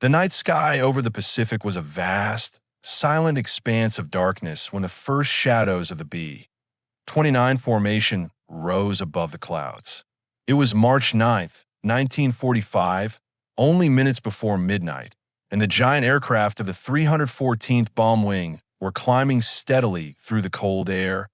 The night sky over the Pacific was a vast, silent expanse of darkness when the first shadows of the B-29 formation rose above the clouds. It was March 9th, 1945, only minutes before midnight, and the giant aircraft of the 314th Bomb Wing were climbing steadily through the cold air,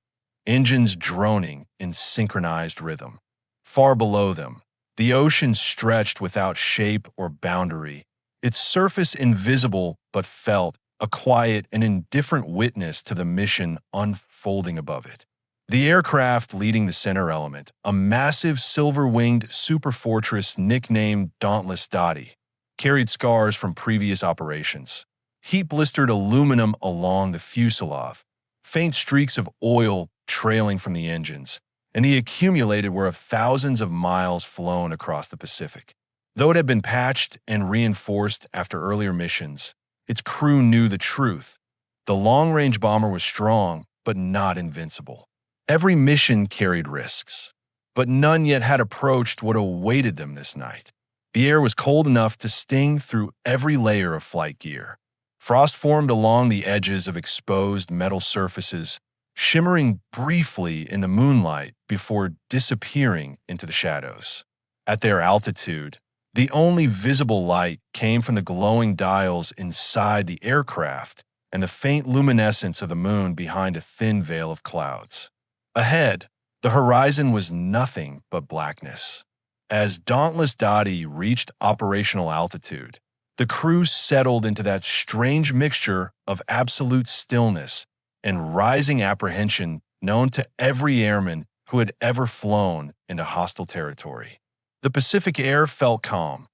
engines droning in synchronized rhythm. Far below them, the ocean stretched without shape or boundary, its surface invisible but felt, a quiet and indifferent witness to the mission unfolding above it. The aircraft leading the center element, a massive silver-winged superfortress nicknamed Dauntless Dotty, carried scars from previous operations. Heat-blistered aluminum along the fuselage, faint streaks of oil trailing from the engines, and the accumulated were of thousands of miles flown across the Pacific. Though it had been patched and reinforced after earlier missions, its crew knew the truth. The long-range bomber was strong, but not invincible. Every mission carried risks, but none yet had approached what awaited them this night. The air was cold enough to sting through every layer of flight gear. Frost formed along the edges of exposed metal surfaces, shimmering briefly in the moonlight before disappearing into the shadows. At their altitude, the only visible light came from the glowing dials inside the aircraft and the faint luminescence of the moon behind a thin veil of clouds. Ahead, the horizon was nothing but blackness. As Dauntless Dotty reached operational altitude, the crew settled into that strange mixture of absolute stillness and rising apprehension known to every airman who had ever flown into hostile territory. The Pacific air felt calm,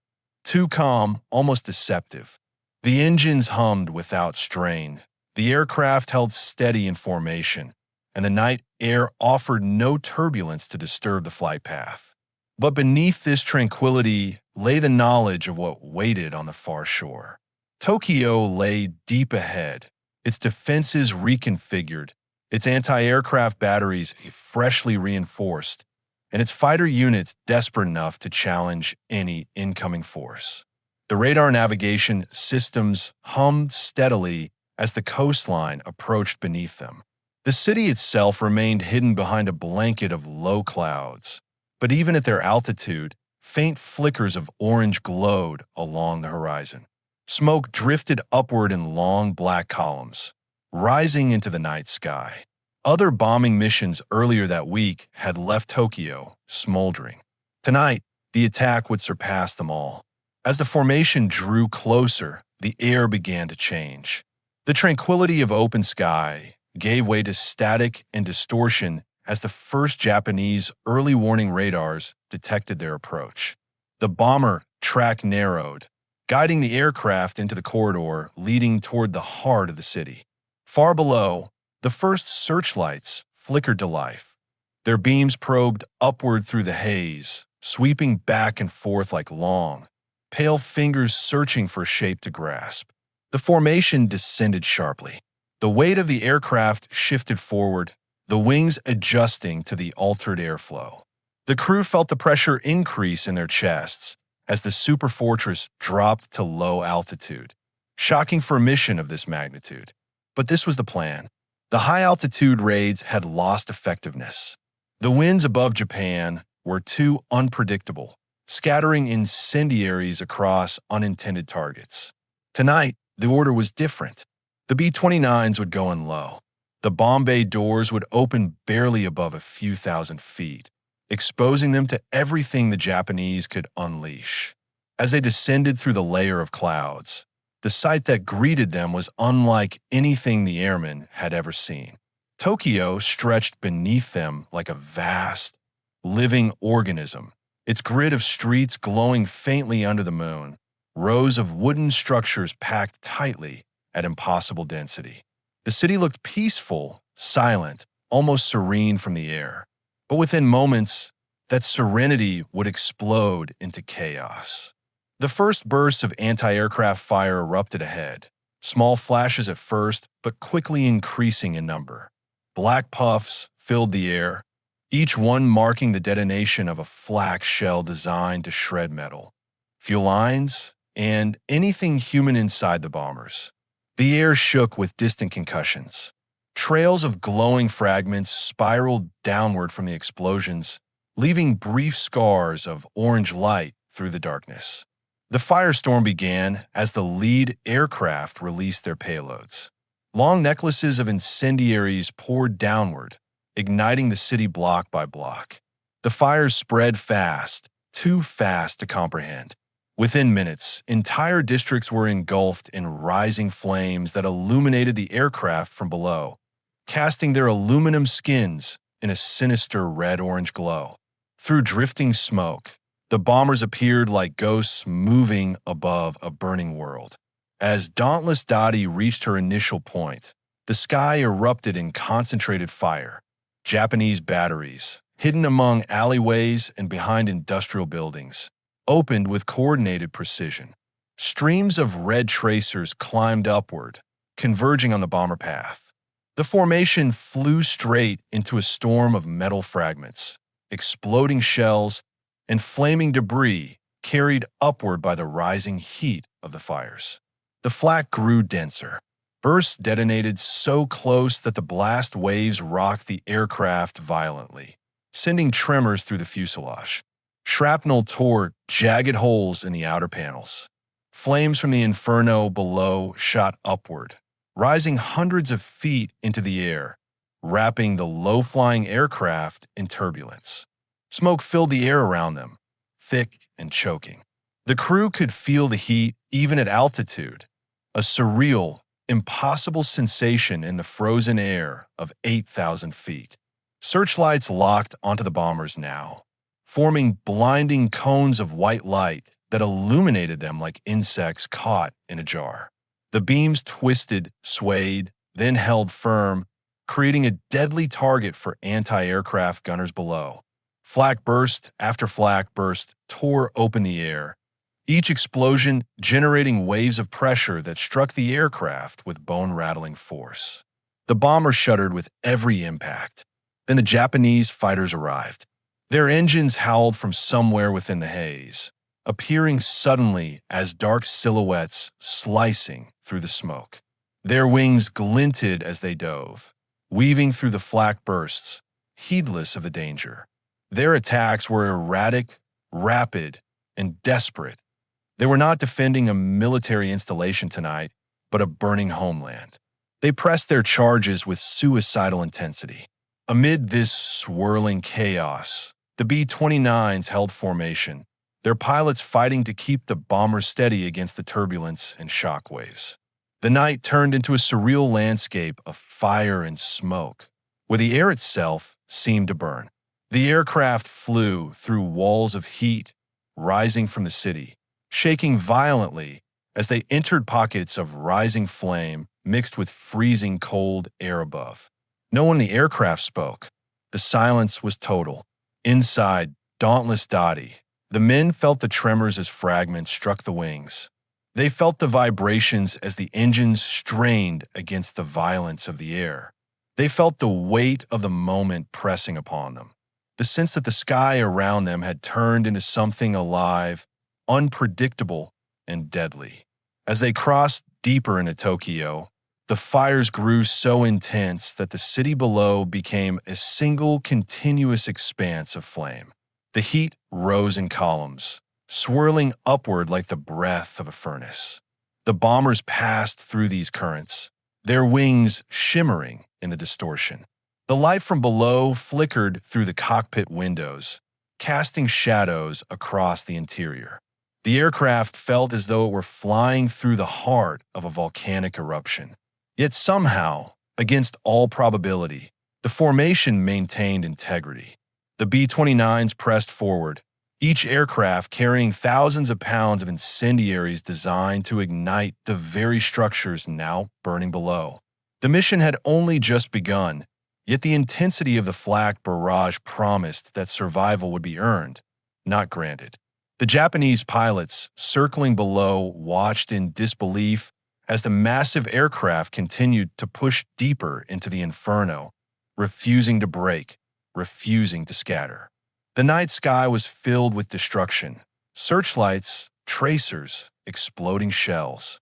too calm, almost deceptive. The engines hummed without strain, the aircraft held steady in formation, and the night air offered no turbulence to disturb the flight path. But beneath this tranquility lay the knowledge of what waited on the far shore. Tokyo lay deep ahead, its defenses reconfigured, its anti-aircraft batteries freshly reinforced, and its fighter units desperate enough to challenge any incoming force. The radar navigation systems hummed steadily as the coastline approached beneath them. The city itself remained hidden behind a blanket of low clouds, but even at their altitude, faint flickers of orange glowed along the horizon. Smoke drifted upward in long black columns, rising into the night sky. Other bombing missions earlier that week had left Tokyo smoldering. Tonight, the attack would surpass them all. As the formation drew closer, the air began to change. The tranquility of open sky gave way to static and distortion as the first Japanese early warning radars detected their approach. The bomber track narrowed, guiding the aircraft into the corridor leading toward the heart of the city. Far below, the first searchlights flickered to life. Their beams probed upward through the haze, sweeping back and forth like long, pale fingers searching for a shape to grasp. The formation descended sharply. The weight of the aircraft shifted forward, the wings adjusting to the altered airflow. The crew felt the pressure increase in their chests as the Superfortress dropped to low altitude. Shocking for a mission of this magnitude. But this was the plan. The high-altitude raids had lost effectiveness. The winds above Japan were too unpredictable, scattering incendiaries across unintended targets. Tonight, the order was different. The B-29s would go in low. The bomb bay doors would open barely above a few thousand feet, exposing them to everything the Japanese could unleash. As they descended through the layer of clouds, the sight that greeted them was unlike anything the airmen had ever seen. Tokyo stretched beneath them like a vast, living organism, its grid of streets glowing faintly under the moon, rows of wooden structures packed tightly at impossible density. The city looked peaceful, silent, almost serene from the air. But within moments, that serenity would explode into chaos. The first bursts of anti-aircraft fire erupted ahead, small flashes at first, but quickly increasing in number. Black puffs filled the air, each one marking the detonation of a flak shell designed to shred metal. Fuel lines, and anything human inside the bombers. The air shook with distant concussions. Trails of glowing fragments spiraled downward from the explosions, leaving brief scars of orange light through the darkness. The firestorm began as the lead aircraft released their payloads. Long necklaces of incendiaries poured downward, igniting the city block by block. The fires spread fast, too fast to comprehend. Within minutes, entire districts were engulfed in rising flames that illuminated the aircraft from below, casting their aluminum skins in a sinister red-orange glow. Through drifting smoke, the bombers appeared like ghosts moving above a burning world. As Dauntless Dotty reached her initial point, the sky erupted in concentrated fire. Japanese batteries, hidden among alleyways and behind industrial buildings, opened with coordinated precision. Streams of red tracers climbed upward, converging on the bomber path. The formation flew straight into a storm of metal fragments, exploding shells, and flaming debris carried upward by the rising heat of the fires. The flak grew denser. Bursts detonated so close that the blast waves rocked the aircraft violently, sending tremors through the fuselage. Shrapnel tore jagged holes in the outer panels. Flames from the inferno below shot upward, rising hundreds of feet into the air, wrapping the low-flying aircraft in turbulence. Smoke filled the air around them, thick and choking. The crew could feel the heat even at altitude, a surreal, impossible sensation in the frozen air of 8,000 feet. Searchlights locked onto the bombers now, forming blinding cones of white light that illuminated them like insects caught in a jar. The beams twisted, swayed, then held firm, creating a deadly target for anti-aircraft gunners below. Flak burst after flak burst tore open the air, each explosion generating waves of pressure that struck the aircraft with bone-rattling force. The bomber shuddered with every impact. Then the Japanese fighters arrived. Their engines howled from somewhere within the haze, appearing suddenly as dark silhouettes slicing through the smoke. Their wings glinted as they dove, weaving through the flak bursts, heedless of the danger. Their attacks were erratic, rapid, and desperate. They were not defending a military installation tonight, but a burning homeland. They pressed their charges with suicidal intensity. Amid this swirling chaos, the B-29s held formation, their pilots fighting to keep the bombers steady against the turbulence and shockwaves. The night turned into a surreal landscape of fire and smoke, where the air itself seemed to burn. The aircraft flew through walls of heat rising from the city, shaking violently as they entered pockets of rising flame mixed with freezing cold air above. No one in the aircraft spoke. The silence was total. Inside Dauntless Dotty, the men felt the tremors as fragments struck the wings. They felt the vibrations as the engines strained against the violence of the air. They felt the weight of the moment pressing upon them. The sense that the sky around them had turned into something alive, unpredictable, and deadly. As they crossed deeper into Tokyo, the fires grew so intense that the city below became a single continuous expanse of flame. The heat rose in columns, swirling upward like the breath of a furnace. The bombers passed through these currents, their wings shimmering in the distortion. The light from below flickered through the cockpit windows, casting shadows across the interior. The aircraft felt as though it were flying through the heart of a volcanic eruption. Yet somehow, against all probability, the formation maintained integrity. The B-29s pressed forward, each aircraft carrying thousands of pounds of incendiaries designed to ignite the very structures now burning below. The mission had only just begun, yet the intensity of the flak barrage promised that survival would be earned, not granted. The Japanese pilots, circling below, watched in disbelief as the massive aircraft continued to push deeper into the inferno, refusing to break, refusing to scatter. The night sky was filled with destruction. Searchlights tracers, exploding shells,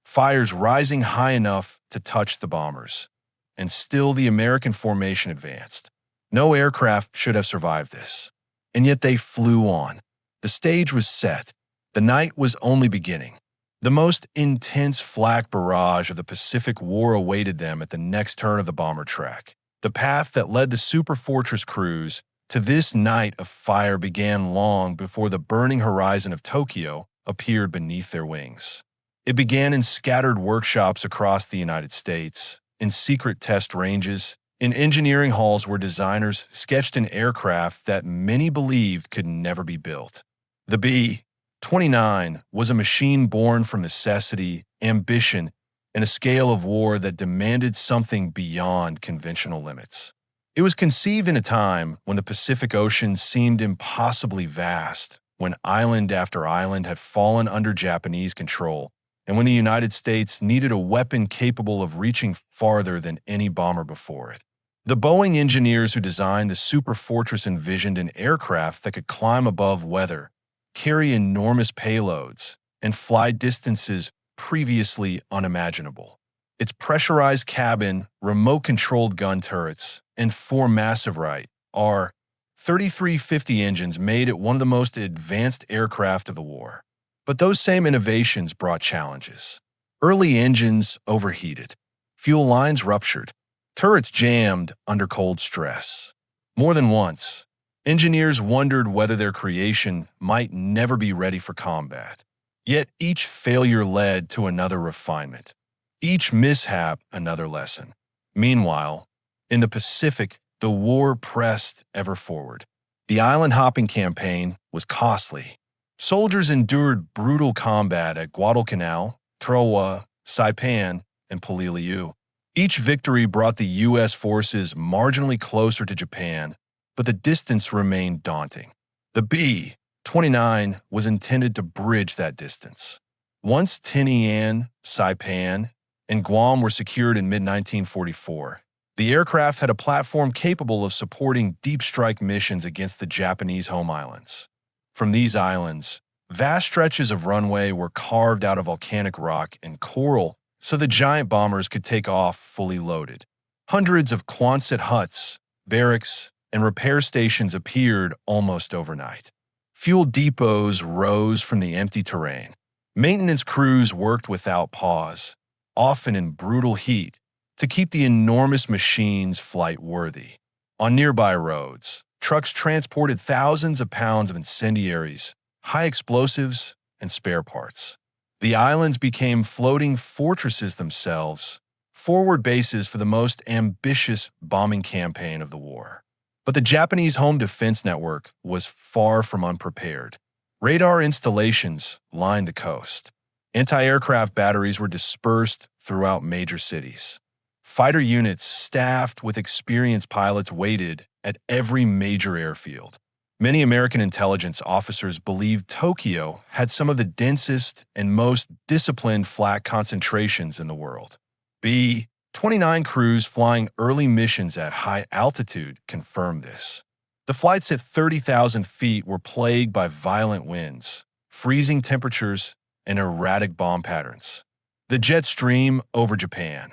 fires rising high enough to touch the bombers. And still the American formation advanced. No aircraft should have survived this. And yet they flew on. The stage was set. The night was only beginning. The most intense flak barrage of the Pacific War awaited them at the next turn of the bomber track. The path that led the Superfortress crews to this night of fire began long before the burning horizon of Tokyo appeared beneath their wings. It began in scattered workshops across the United States, in secret test ranges, in engineering halls where designers sketched an aircraft that many believed could never be built. The B-29 was a machine born from necessity, ambition, and a scale of war that demanded something beyond conventional limits. It was conceived in a time when the Pacific Ocean seemed impossibly vast, when island after island had fallen under Japanese control, and when the United States needed a weapon capable of reaching farther than any bomber before it. The Boeing engineers who designed the Superfortress envisioned an aircraft that could climb above weather, carry enormous payloads, and fly distances previously unimaginable. Its pressurized cabin, remote-controlled gun turrets, and four massive R-3350 engines made it one of the most advanced aircraft of the war. But those same innovations brought challenges. Early engines overheated, fuel lines ruptured, turrets jammed under cold stress. More than once, engineers wondered whether their creation might never be ready for combat. Yet each failure led to another refinement, each mishap another lesson. Meanwhile, in the Pacific, the war pressed ever forward. The island-hopping campaign was costly. Soldiers endured brutal combat at Guadalcanal, Tarawa, Saipan, and Polilliu. Each victory brought the U.S. forces marginally closer to Japan, but the distance remained daunting. The B-29 was intended to bridge that distance. Once Tinian, Saipan, and Guam were secured in mid-1944, the aircraft had a platform capable of supporting deep strike missions against the Japanese home islands. From these islands, vast stretches of runway were carved out of volcanic rock and coral so the giant bombers could take off fully loaded. Hundreds of Quonset huts, barracks, and repair stations appeared almost overnight. Fuel depots rose from the empty terrain. Maintenance crews worked without pause, often in brutal heat, to keep the enormous machines flight-worthy. On nearby roads, trucks transported thousands of pounds of incendiaries, high explosives, and spare parts. The islands became floating fortresses themselves, forward bases for the most ambitious bombing campaign of the war. But the Japanese home defense network was far from unprepared. Radar installations lined the coast. Anti-aircraft batteries were dispersed throughout major cities. Fighter units staffed with experienced pilots waited at every major airfield. Many American intelligence officers believed Tokyo had some of the densest and most disciplined flak concentrations in the world. B-29 crews flying early missions at high altitude confirmed this. The flights at 30,000 feet were plagued by violent winds, freezing temperatures, and erratic bomb patterns. The jet stream over Japan,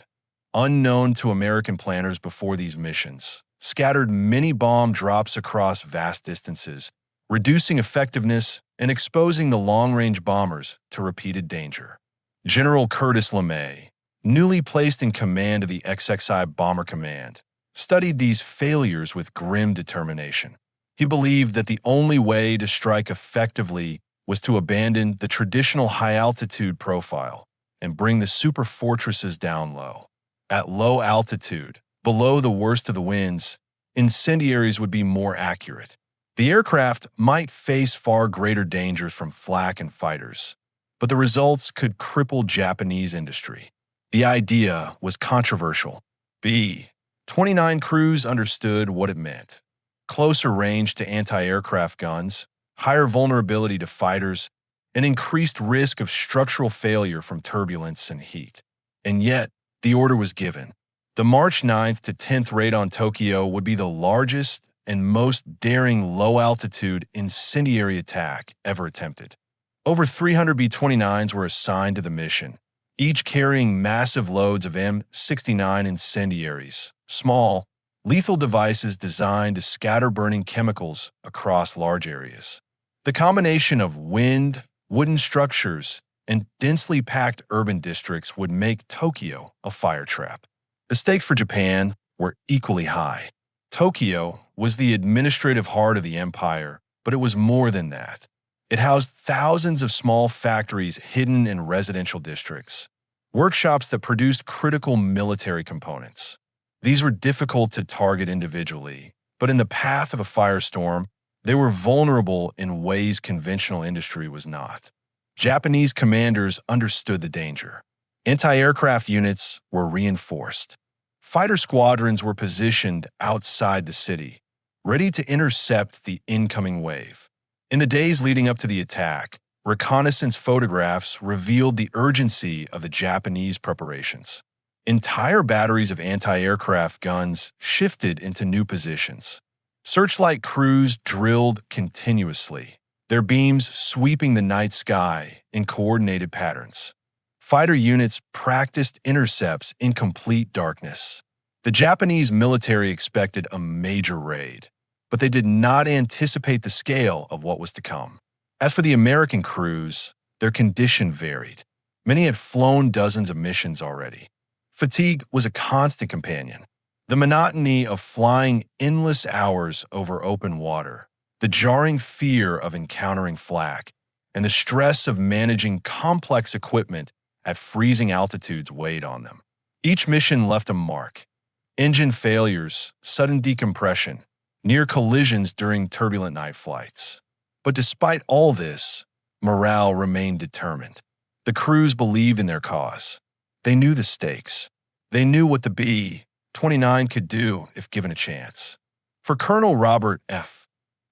unknown to American planners before these missions, scattered many bomb drops across vast distances, reducing effectiveness and exposing the long-range bombers to repeated danger. General Curtis LeMay, newly placed in command of the XXI Bomber Command, studied these failures with grim determination. He believed that the only way to strike effectively was to abandon the traditional high-altitude profile and bring the superfortresses down low. At low altitude, below the worst of the winds, incendiaries would be more accurate. The aircraft might face far greater dangers from flak and fighters, but the results could cripple Japanese industry. The idea was controversial. B-29 crews understood what it meant. Closer range to anti-aircraft guns, higher vulnerability to fighters, and increased risk of structural failure from turbulence and heat. And yet, the order was given. The March 9th to 10th raid on Tokyo would be the largest and most daring low-altitude incendiary attack ever attempted. Over 300 B-29s were assigned to the mission, each carrying massive loads of M69 incendiaries, small, lethal devices designed to scatter burning chemicals across large areas. The combination of wind, wooden structures, and densely packed urban districts would make Tokyo a fire trap. The stakes for Japan were equally high. Tokyo was the administrative heart of the empire, but it was more than that. It housed thousands of small factories hidden in residential districts, workshops that produced critical military components. These were difficult to target individually, but in the path of a firestorm, they were vulnerable in ways conventional industry was not. Japanese commanders understood the danger. Anti-aircraft units were reinforced. Fighter squadrons were positioned outside the city, ready to intercept the incoming wave. In the days leading up to the attack, reconnaissance photographs revealed the urgency of the Japanese preparations. Entire batteries of anti-aircraft guns shifted into new positions. Searchlight crews drilled continuously, their beams sweeping the night sky in coordinated patterns. Fighter units practiced intercepts in complete darkness. The Japanese military expected a major raid, but they did not anticipate the scale of what was to come. As for the American crews, their condition varied. Many had flown dozens of missions already. Fatigue was a constant companion. The monotony of flying endless hours over open water, the jarring fear of encountering flak, and the stress of managing complex equipment at freezing altitudes weighed on them. Each mission left a mark. Engine failures, sudden decompression, near collisions during turbulent night flights. But despite all this, morale remained determined. The crews believed in their cause. They knew the stakes. They knew what the B-29 could do if given a chance. For Colonel Robert F.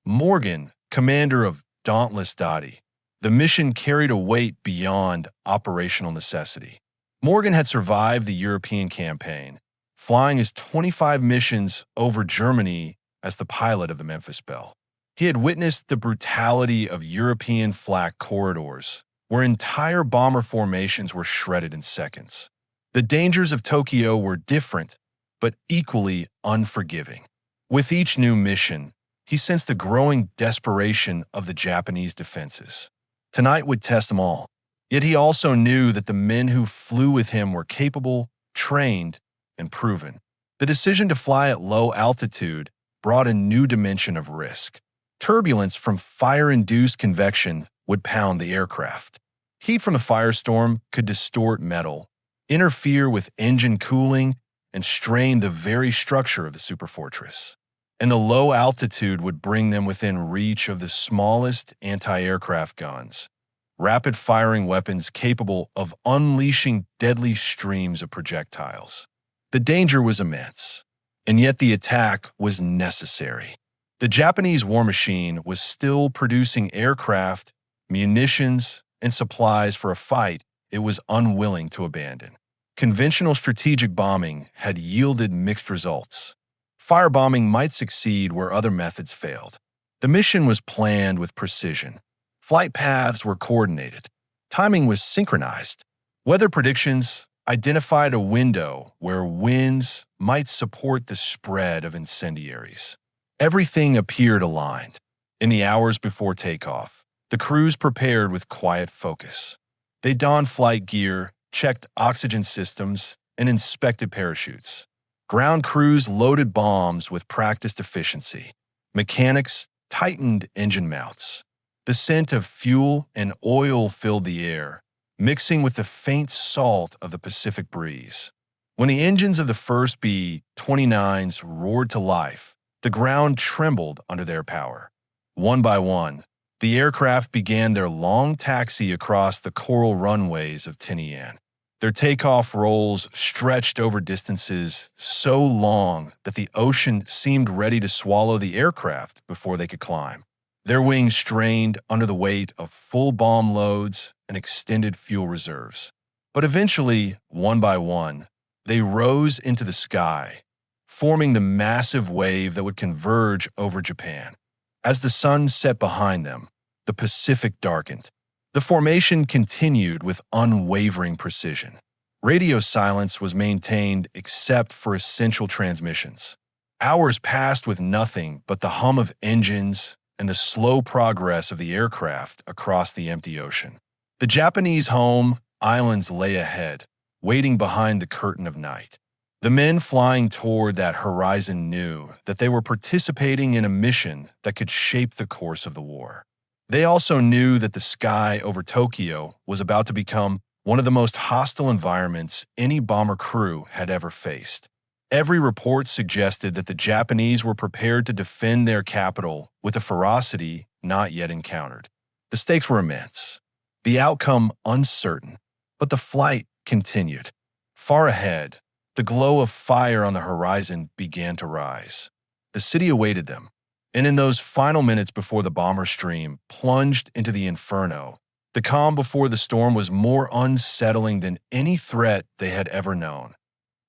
Morgan, commander of Dauntless Dotty, the mission carried a weight beyond operational necessity. Morgan had survived the European campaign, flying his 25 missions over Germany as the pilot of the Memphis Belle. He had witnessed the brutality of European flak corridors, where entire bomber formations were shredded in seconds. The dangers of Tokyo were different, but equally unforgiving. With each new mission, he sensed the growing desperation of the Japanese defenses. Tonight would test them all. Yet he also knew that the men who flew with him were capable, trained, and proven. The decision to fly at low altitude brought a new dimension of risk. Turbulence from fire-induced convection would pound the aircraft. Heat from the firestorm could distort metal, interfere with engine cooling, and strain the very structure of the Superfortress. And the low altitude would bring them within reach of the smallest anti-aircraft guns, rapid-firing weapons capable of unleashing deadly streams of projectiles. The danger was immense, and yet the attack was necessary. The Japanese war machine was still producing aircraft, munitions, and supplies for a fight it was unwilling to abandon. Conventional strategic bombing had yielded mixed results. Firebombing might succeed where other methods failed. The mission was planned with precision. Flight paths were coordinated. Timing was synchronized. Weather predictions identified a window where winds might support the spread of incendiaries. Everything appeared aligned. In the hours before takeoff, the crews prepared with quiet focus. They donned flight gear, checked oxygen systems, and inspected parachutes. Ground crews loaded bombs with practiced efficiency. Mechanics tightened engine mounts. The scent of fuel and oil filled the air, mixing with the faint salt of the Pacific breeze. When the engines of the first B-29s roared to life, the ground trembled under their power. One by one, the aircraft began their long taxi across the coral runways of Tinian. Their takeoff rolls stretched over distances so long that the ocean seemed ready to swallow the aircraft before they could climb. Their wings strained under the weight of full bomb loads and extended fuel reserves. But eventually, one by one, they rose into the sky, forming the massive wave that would converge over Japan. As the sun set behind them, the Pacific darkened. The formation continued with unwavering precision. Radio silence was maintained except for essential transmissions. Hours passed with nothing but the hum of engines and the slow progress of the aircraft across the empty ocean. The Japanese home islands lay ahead, waiting behind the curtain of night. The men flying toward that horizon knew that they were participating in a mission that could shape the course of the war. They also knew that the sky over Tokyo was about to become one of the most hostile environments any bomber crew had ever faced. Every report suggested that the Japanese were prepared to defend their capital with a ferocity not yet encountered. The stakes were immense, the outcome uncertain, but the flight continued. Far ahead, the glow of fire on the horizon began to rise. The city awaited them, and in those final minutes before the bomber stream plunged into the inferno, the calm before the storm was more unsettling than any threat they had ever known.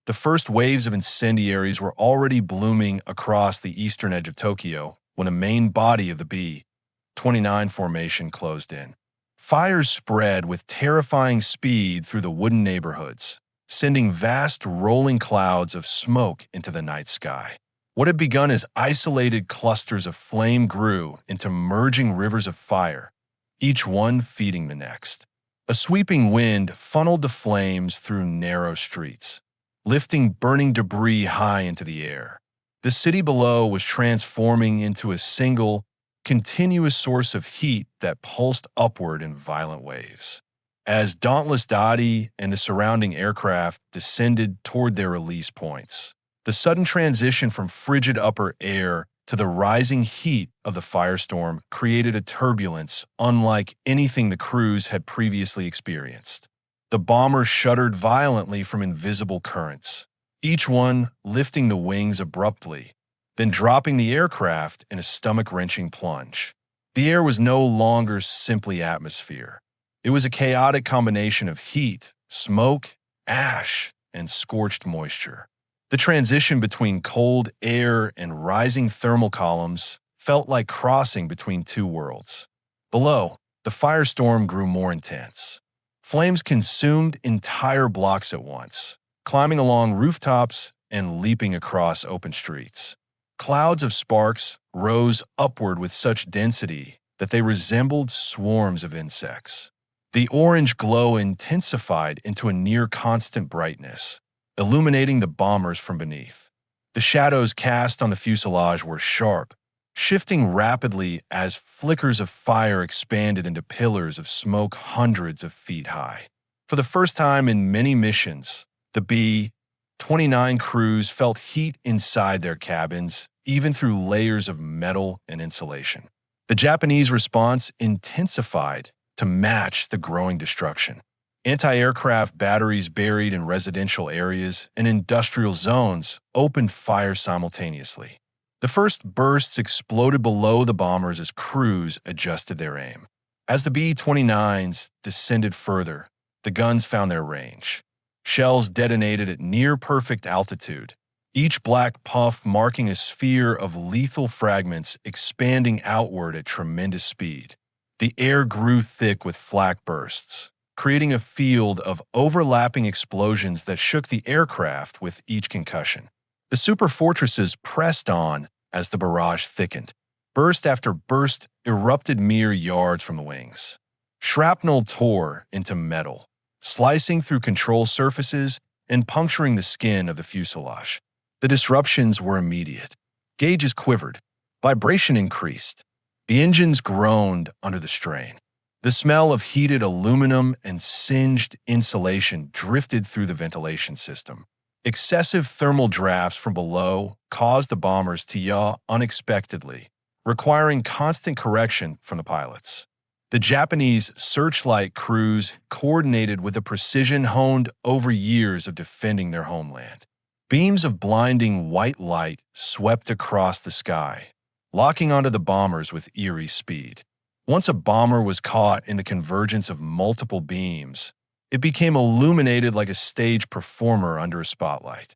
The first waves of incendiaries were already blooming across the eastern edge of Tokyo when a main body of the B-29 formation closed in. Fires spread with terrifying speed through the wooden neighborhoods, sending vast rolling clouds of smoke into the night sky. What had begun as isolated clusters of flame grew into merging rivers of fire, each one feeding the next. A sweeping wind funneled the flames through narrow streets, lifting burning debris high into the air. The city below was transforming into a single, continuous source of heat that pulsed upward in violent waves. As Dauntless Dotty and the surrounding aircraft descended toward their release points, the sudden transition from frigid upper air to the rising heat of the firestorm created a turbulence unlike anything the crews had previously experienced. The bombers shuddered violently from invisible currents, each one lifting the wings abruptly, then dropping the aircraft in a stomach-wrenching plunge. The air was no longer simply atmosphere. It was a chaotic combination of heat, smoke, ash, and scorched moisture. The transition between cold air and rising thermal columns felt like crossing between two worlds. Below, the firestorm grew more intense. Flames consumed entire blocks at once, climbing along rooftops and leaping across open streets. Clouds of sparks rose upward with such density that they resembled swarms of insects. The orange glow intensified into a near-constant brightness, illuminating the bombers from beneath. The shadows cast on the fuselage were sharp, shifting rapidly as flickers of fire expanded into pillars of smoke hundreds of feet high. For the first time in many missions, the B-29 crews felt heat inside their cabins, even through layers of metal and insulation. The Japanese response intensified to match the growing destruction. Anti-aircraft batteries buried in residential areas and industrial zones opened fire simultaneously. The first bursts exploded below the bombers as crews adjusted their aim. As the B-29s descended further, the guns found their range. Shells detonated at near-perfect altitude, each black puff marking a sphere of lethal fragments expanding outward at tremendous speed. The air grew thick with flak bursts, creating a field of overlapping explosions that shook the aircraft with each concussion. The superfortresses pressed on as the barrage thickened. Burst after burst erupted mere yards from the wings. Shrapnel tore into metal, slicing through control surfaces and puncturing the skin of the fuselage. The disruptions were immediate. Gauges quivered. Vibration increased. The engines groaned under the strain. The smell of heated aluminum and singed insulation drifted through the ventilation system. Excessive thermal drafts from below caused the bombers to yaw unexpectedly, requiring constant correction from the pilots. The Japanese searchlight crews coordinated with a precision honed over years of defending their homeland. Beams of blinding white light swept across the sky, locking onto the bombers with eerie speed. Once a bomber was caught in the convergence of multiple beams, it became illuminated like a stage performer under a spotlight.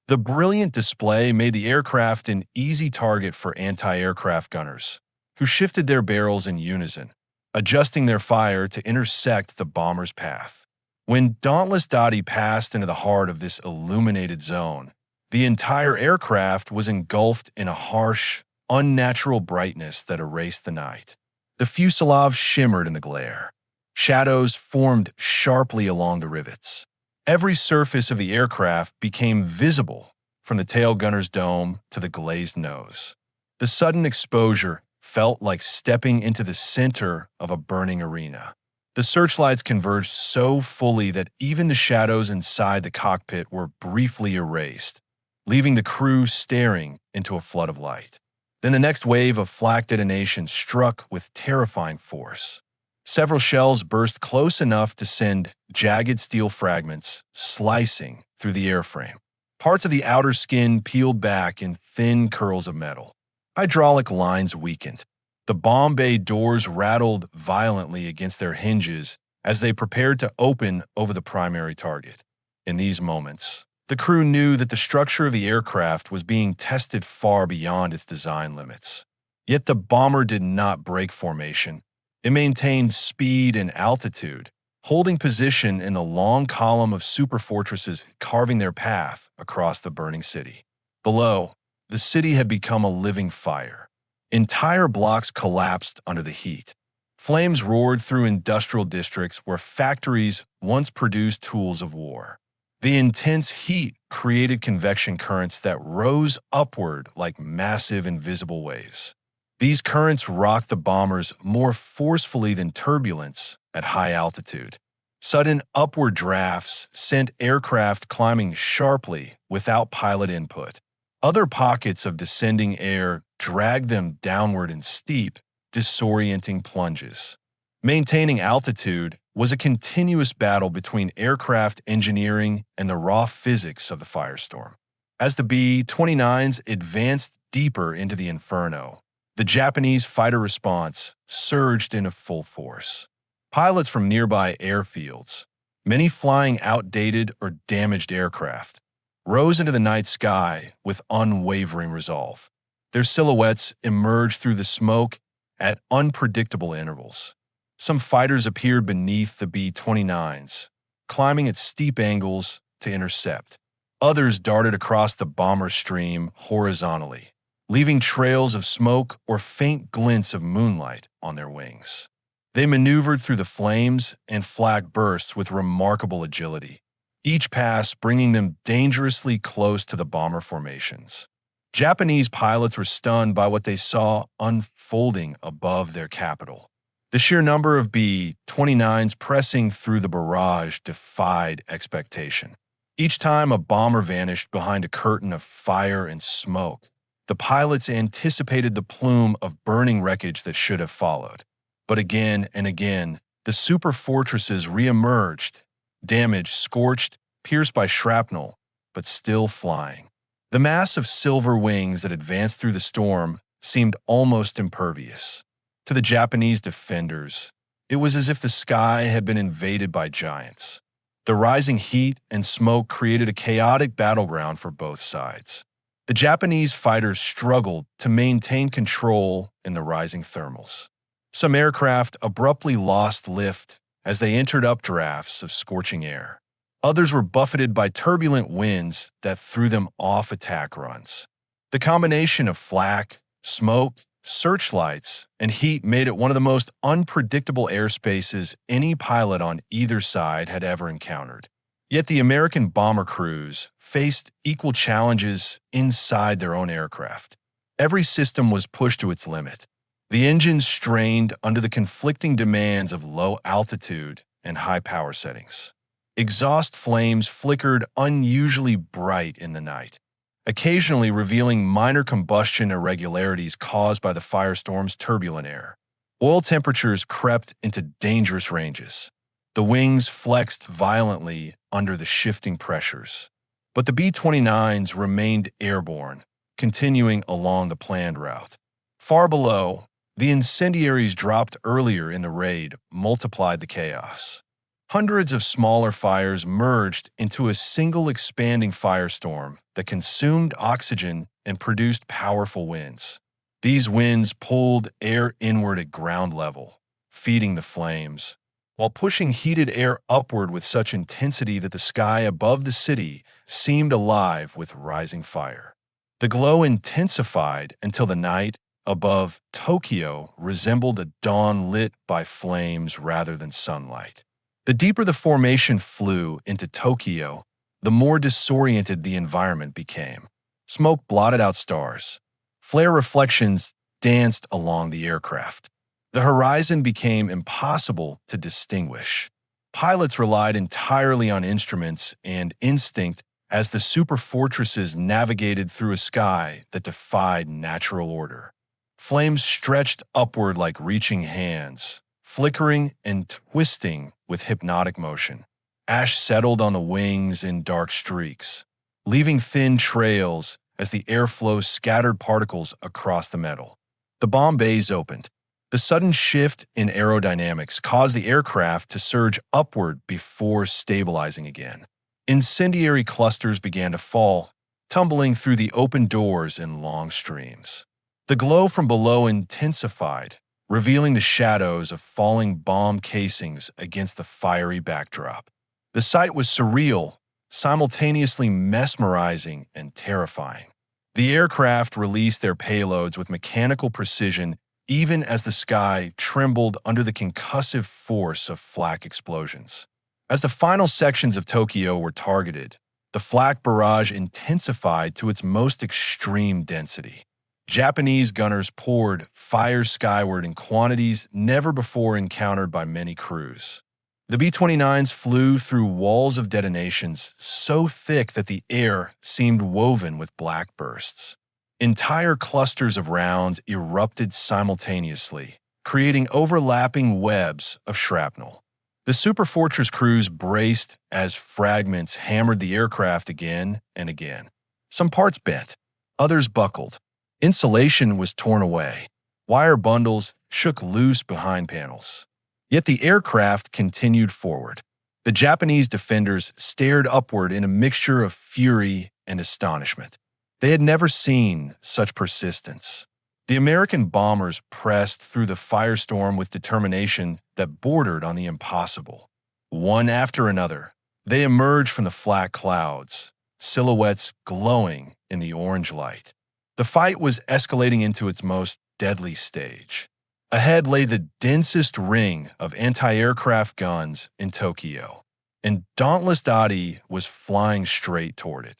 The brilliant display made the aircraft an easy target for anti-aircraft gunners, who shifted their barrels in unison, adjusting their fire to intersect the bomber's path. When Dauntless Dotty passed into the heart of this illuminated zone, the entire aircraft was engulfed in a harsh, unnatural brightness that erased the night. The fuselage shimmered in the glare. Shadows formed sharply along the rivets. Every surface of the aircraft became visible, from the tail gunner's dome to the glazed nose. The sudden exposure felt like stepping into the center of a burning arena. The searchlights converged so fully that even the shadows inside the cockpit were briefly erased, leaving the crew staring into a flood of light. Then the next wave of flak detonations struck with terrifying force. Several shells burst close enough to send jagged steel fragments slicing through the airframe. Parts of the outer skin peeled back in thin curls of metal. Hydraulic lines weakened. The bomb bay doors rattled violently against their hinges as they prepared to open over the primary target. In these moments, the crew knew that the structure of the aircraft was being tested far beyond its design limits. Yet the bomber did not break formation. It maintained speed and altitude, holding position in the long column of superfortresses carving their path across the burning city. Below, the city had become a living fire. Entire blocks collapsed under the heat. Flames roared through industrial districts where factories once produced tools of war. The intense heat created convection currents that rose upward like massive invisible waves. These currents rocked the bombers more forcefully than turbulence at high altitude. Sudden upward drafts sent aircraft climbing sharply without pilot input. Other pockets of descending air dragged them downward in steep, disorienting plunges. Maintaining altitude was a continuous battle between aircraft engineering and the raw physics of the firestorm. As the B-29s advanced deeper into the inferno, the Japanese fighter response surged into full force. Pilots from nearby airfields, many flying outdated or damaged aircraft, rose into the night sky with unwavering resolve. Their silhouettes emerged through the smoke at unpredictable intervals. Some fighters appeared beneath the B-29s, climbing at steep angles to intercept. Others darted across the bomber stream horizontally, leaving trails of smoke or faint glints of moonlight on their wings. They maneuvered through the flames and flak bursts with remarkable agility, each pass bringing them dangerously close to the bomber formations. Japanese pilots were stunned by what they saw unfolding above their capital. The sheer number of B-29s pressing through the barrage defied expectation. Each time a bomber vanished behind a curtain of fire and smoke, the pilots anticipated the plume of burning wreckage that should have followed. But again and again, the superfortresses reemerged, damaged, scorched, pierced by shrapnel, but still flying. The mass of silver wings that advanced through the storm seemed almost impervious. To the Japanese defenders, it was as if the sky had been invaded by giants. The rising heat and smoke created a chaotic battleground for both sides. The Japanese fighters struggled to maintain control in the rising thermals. Some aircraft abruptly lost lift as they entered updrafts of scorching air. Others were buffeted by turbulent winds that threw them off attack runs. The combination of flak, smoke, searchlights, and heat made it one of the most unpredictable airspaces any pilot on either side had ever encountered. Yet the American bomber crews faced equal challenges inside their own aircraft. Every system was pushed to its limit. The engines strained under the conflicting demands of low altitude and high power settings. Exhaust flames flickered unusually bright in the night, occasionally revealing minor combustion irregularities caused by the firestorm's turbulent air. Oil temperatures crept into dangerous ranges. The wings flexed violently under the shifting pressures. But the B-29s remained airborne, continuing along the planned route. Far below, the incendiaries dropped earlier in the raid multiplied the chaos. Hundreds of smaller fires merged into a single expanding firestorm that consumed oxygen and produced powerful winds. These winds pulled air inward at ground level, feeding the flames, while pushing heated air upward with such intensity that the sky above the city seemed alive with rising fire. The glow intensified until the night above Tokyo resembled a dawn lit by flames rather than sunlight. The deeper the formation flew into Tokyo, the more disoriented the environment became. Smoke blotted out stars. Flare reflections danced along the aircraft. The horizon became impossible to distinguish. Pilots relied entirely on instruments and instinct as the superfortresses navigated through a sky that defied natural order. Flames stretched upward like reaching hands, flickering and twisting with hypnotic motion. Ash settled on the wings in dark streaks, leaving thin trails as the airflow scattered particles across the metal. The bomb bays opened. The sudden shift in aerodynamics caused the aircraft to surge upward before stabilizing again. Incendiary clusters began to fall, tumbling through the open doors in long streams. The glow from below intensified, revealing the shadows of falling bomb casings against the fiery backdrop. The sight was surreal, simultaneously mesmerizing and terrifying. The aircraft released their payloads with mechanical precision even as the sky trembled under the concussive force of flak explosions. As the final sections of Tokyo were targeted, the flak barrage intensified to its most extreme density. Japanese gunners poured fire skyward in quantities never before encountered by many crews. The B-29s flew through walls of detonations so thick that the air seemed woven with black bursts. Entire clusters of rounds erupted simultaneously, creating overlapping webs of shrapnel. The Superfortress crews braced as fragments hammered the aircraft again and again. Some parts bent, others buckled. Insulation was torn away. Wire bundles shook loose behind panels. Yet the aircraft continued forward. The Japanese defenders stared upward in a mixture of fury and astonishment. They had never seen such persistence. The American bombers pressed through the firestorm with determination that bordered on the impossible. One after another, they emerged from the flak clouds, silhouettes glowing in the orange light. The fight was escalating into its most deadly stage. Ahead lay the densest ring of anti-aircraft guns in Tokyo, and Dauntless Dotty was flying straight toward it.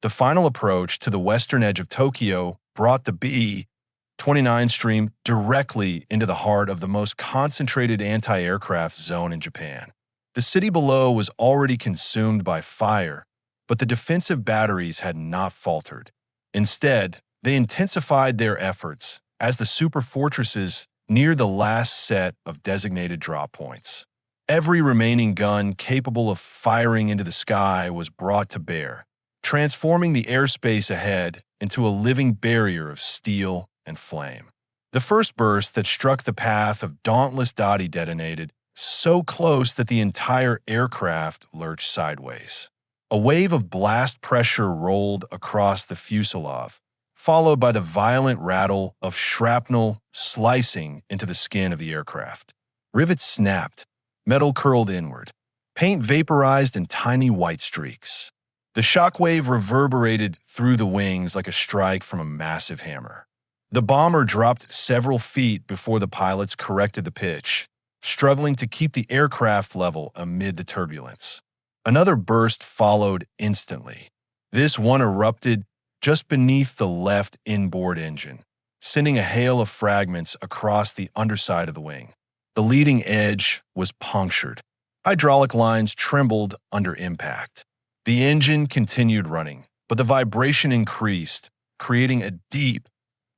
The final approach to the western edge of Tokyo brought the B-29 stream directly into the heart of the most concentrated anti-aircraft zone in Japan. The city below was already consumed by fire, but the defensive batteries had not faltered. Instead, they intensified their efforts as the superfortresses neared the last set of designated drop points. Every remaining gun capable of firing into the sky was brought to bear, transforming the airspace ahead into a living barrier of steel and flame. The first burst that struck the path of Dauntless Dotty detonated so close that the entire aircraft lurched sideways. A wave of blast pressure rolled across the fuselage, followed by the violent rattle of shrapnel slicing into the skin of the aircraft. Rivets snapped, metal curled inward, paint vaporized in tiny white streaks. The shockwave reverberated through the wings like a strike from a massive hammer. The bomber dropped several feet before the pilots corrected the pitch, struggling to keep the aircraft level amid the turbulence. Another burst followed instantly. This one erupted just beneath the left inboard engine, sending a hail of fragments across the underside of the wing. The leading edge was punctured. Hydraulic lines trembled under impact. The engine continued running, but the vibration increased, creating a deep,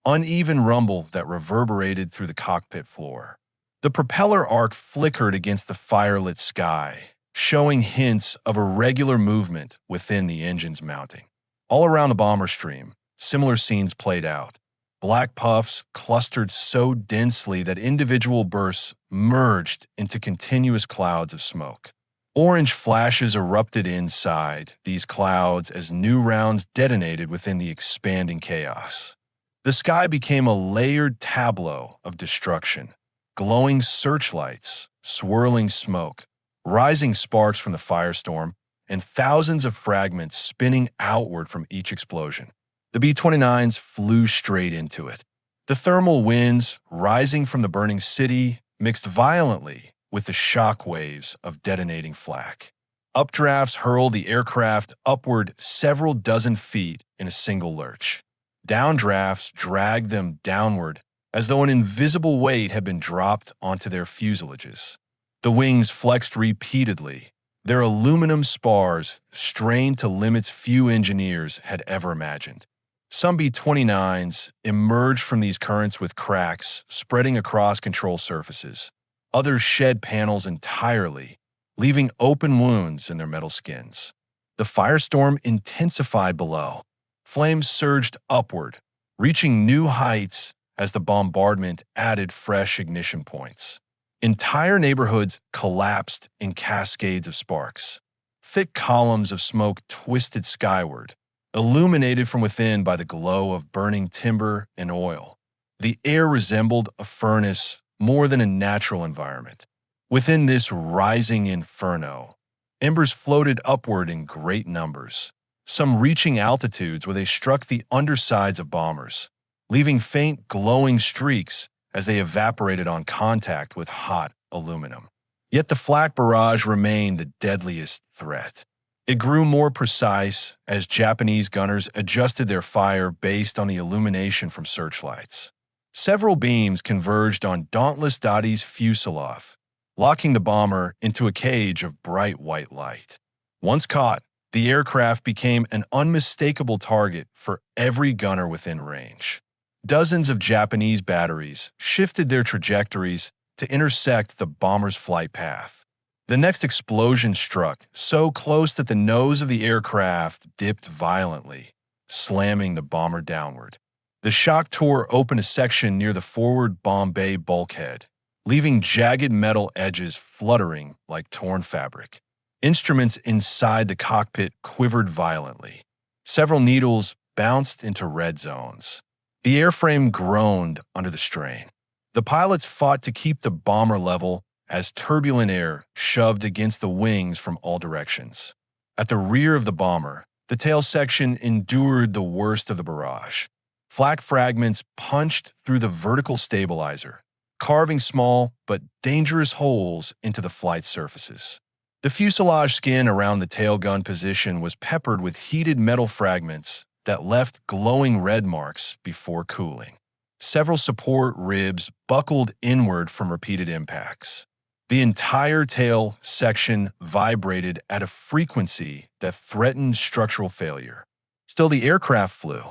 uneven rumble that reverberated through the cockpit floor. The propeller arc flickered against the firelit sky, showing hints of irregular movement within the engine's mounting. All around the bomber stream, similar scenes played out. Black puffs clustered so densely that individual bursts merged into continuous clouds of smoke. Orange flashes erupted inside these clouds as new rounds detonated within the expanding chaos. The sky became a layered tableau of destruction. glowing searchlights, swirling smoke, rising sparks from the firestorm, and thousands of fragments spinning outward from each explosion. The B-29s flew straight into it. The thermal winds, rising from the burning city, mixed violently with the shock waves of detonating flak. Updrafts hurled the aircraft upward several dozen feet in a single lurch. Downdrafts dragged them downward as though an invisible weight had been dropped onto their fuselages. The wings flexed repeatedly, their aluminum spars strained to limits few engineers had ever imagined. Some B-29s emerged from these currents with cracks spreading across control surfaces. Others shed panels entirely, leaving open wounds in their metal skins. The firestorm intensified below. Flames surged upward, reaching new heights as the bombardment added fresh ignition points. Entire neighborhoods collapsed in cascades of sparks. Thick columns of smoke twisted skyward, illuminated from within by the glow of burning timber and oil. The air resembled a furnace more than a natural environment. Within this rising inferno, embers floated upward in great numbers, some reaching altitudes where they struck the undersides of bombers, leaving faint glowing streaks as they evaporated on contact with hot aluminum. Yet the flak barrage remained the deadliest threat. It grew more precise as Japanese gunners adjusted their fire based on the illumination from searchlights. Several beams converged on Dauntless Dotty's fuselage, locking the bomber into a cage of bright white light. Once caught, the aircraft became an unmistakable target for every gunner within range. Dozens of Japanese batteries shifted their trajectories to intersect the bomber's flight path. The next explosion struck so close that the nose of the aircraft dipped violently, slamming the bomber downward. The shock tore open a section near the forward bomb bay bulkhead, leaving jagged metal edges fluttering like torn fabric. Instruments inside the cockpit quivered violently. Several needles bounced into red zones. The airframe groaned under the strain. The pilots fought to keep the bomber level as turbulent air shoved against the wings from all directions. At the rear of the bomber, the tail section endured the worst of the barrage. Flak fragments punched through the vertical stabilizer, carving small but dangerous holes into the flight surfaces. The fuselage skin around the tail gun position was peppered with heated metal fragments that left glowing red marks before cooling. Several support ribs buckled inward from repeated impacts. The entire tail section vibrated at a frequency that threatened structural failure. Still, the aircraft flew.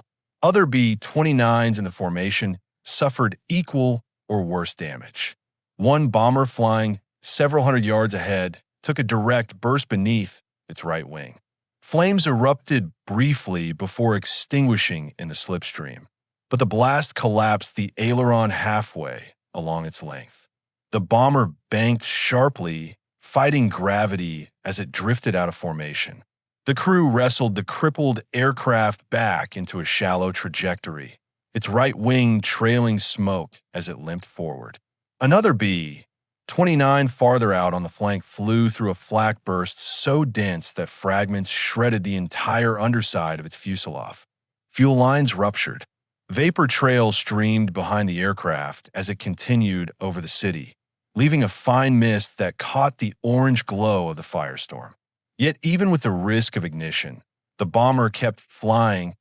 Other B-29s in the formation suffered equal or worse damage. One bomber flying several hundred yards ahead took a direct burst beneath its right wing. Flames erupted briefly before extinguishing in the slipstream, but the blast collapsed the aileron halfway along its length. The bomber banked sharply, fighting gravity as it drifted out of formation. The crew wrestled the crippled aircraft back into a shallow trajectory, its right wing trailing smoke as it limped forward. Another B-29 farther out on the flank flew through a flak burst so dense that fragments shredded the entire underside of its fuselage. Fuel lines ruptured. Vapor trails streamed behind the aircraft as it continued over the city, leaving a fine mist that caught the orange glow of the firestorm. Yet even with the risk of ignition, the bomber kept flying,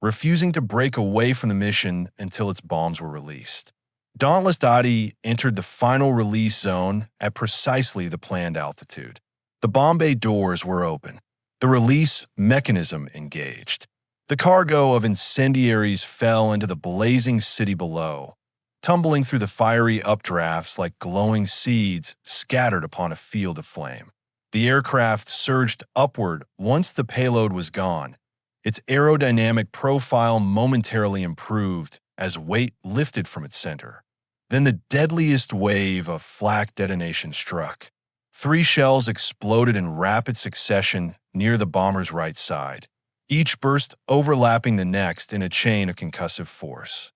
refusing to break away from the mission until its bombs were released. Dauntless Dotty entered the final release zone at precisely the planned altitude. The bomb bay doors were open, the release mechanism engaged. The cargo of incendiaries fell into the blazing city below, tumbling through the fiery updrafts like glowing seeds scattered upon a field of flame. The aircraft surged upward once the payload was gone. Its aerodynamic profile momentarily improved as weight lifted from its center. Then the deadliest wave of flak detonation struck. 3 shells exploded in rapid succession near the bomber's right side, each burst overlapping the next in a chain of concussive force.